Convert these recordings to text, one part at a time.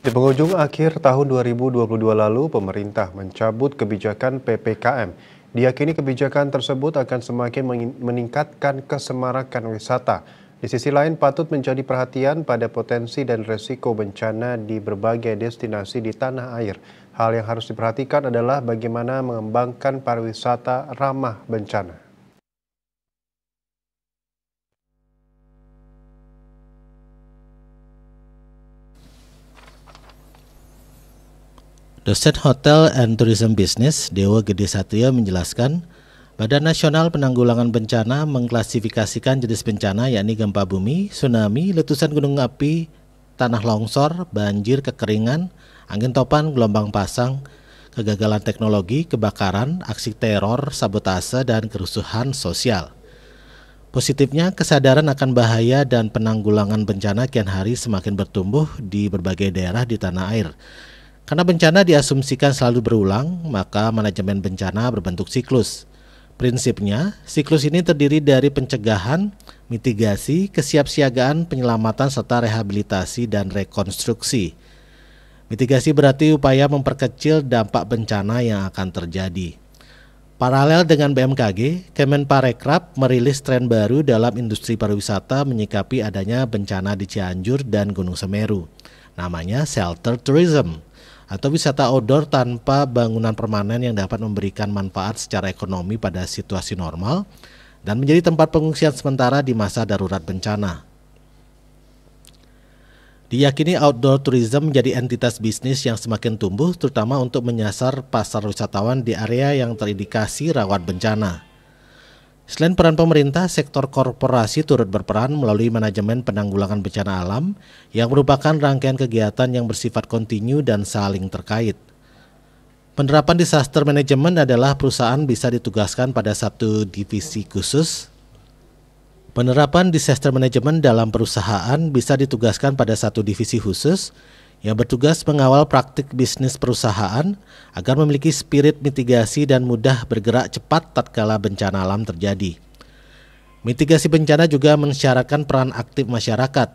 Di penghujung akhir tahun 2022 lalu, pemerintah mencabut kebijakan PPKM. Diyakini kebijakan tersebut akan semakin meningkatkan kesemarakan wisata. Di sisi lain, patut menjadi perhatian pada potensi dan resiko bencana di berbagai destinasi di tanah air. Hal yang harus diperhatikan adalah bagaimana mengembangkan pariwisata ramah bencana. Dosen Hotel and Tourism Business, Dewa Gede Satrio menjelaskan, Badan Nasional Penanggulangan Bencana mengklasifikasikan jenis bencana yakni gempa bumi, tsunami, letusan gunung api, tanah longsor, banjir, kekeringan, angin topan, gelombang pasang, kegagalan teknologi, kebakaran, aksi teror, sabotase, dan kerusuhan sosial. Positifnya, kesadaran akan bahaya dan penanggulangan bencana kian hari semakin bertumbuh di berbagai daerah di tanah air. Karena bencana diasumsikan selalu berulang, maka manajemen bencana berbentuk siklus. Prinsipnya, siklus ini terdiri dari pencegahan, mitigasi, kesiapsiagaan, penyelamatan, serta rehabilitasi dan rekonstruksi. Mitigasi berarti upaya memperkecil dampak bencana yang akan terjadi. Paralel dengan BMKG, Kemenparekraf merilis tren baru dalam industri pariwisata menyikapi adanya bencana di Cianjur dan Gunung Semeru. Namanya shelter tourism, atau wisata outdoor tanpa bangunan permanen yang dapat memberikan manfaat secara ekonomi pada situasi normal dan menjadi tempat pengungsian sementara di masa darurat bencana. Diyakini outdoor tourism menjadi entitas bisnis yang semakin tumbuh, terutama untuk menyasar pasar wisatawan di area yang terindikasi rawan bencana. Selain peran pemerintah, sektor korporasi turut berperan melalui manajemen penanggulangan bencana alam yang merupakan rangkaian kegiatan yang bersifat kontinu dan saling terkait. Penerapan disaster management adalah perusahaan bisa ditugaskan pada satu divisi khusus. Penerapan disaster management dalam perusahaan bisa ditugaskan pada satu divisi khusus yang bertugas mengawal praktik bisnis perusahaan agar memiliki spirit mitigasi dan mudah bergerak cepat tatkala bencana alam terjadi. Mitigasi bencana juga mensyaratkan peran aktif masyarakat.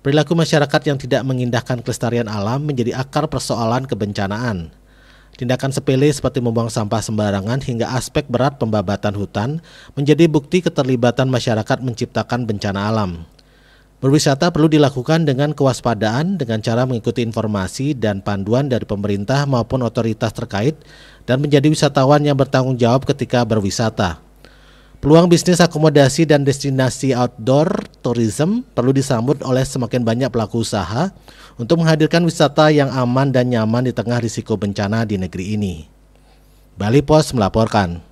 Perilaku masyarakat yang tidak mengindahkan kelestarian alam menjadi akar persoalan kebencanaan. Tindakan sepele seperti membuang sampah sembarangan hingga aspek berat pembabatan hutan menjadi bukti keterlibatan masyarakat menciptakan bencana alam. Berwisata perlu dilakukan dengan kewaspadaan dengan cara mengikuti informasi dan panduan dari pemerintah maupun otoritas terkait dan menjadi wisatawan yang bertanggung jawab ketika berwisata. Peluang bisnis akomodasi dan destinasi outdoor tourism perlu disambut oleh semakin banyak pelaku usaha untuk menghadirkan wisata yang aman dan nyaman di tengah risiko bencana di negeri ini. Bali Pos melaporkan.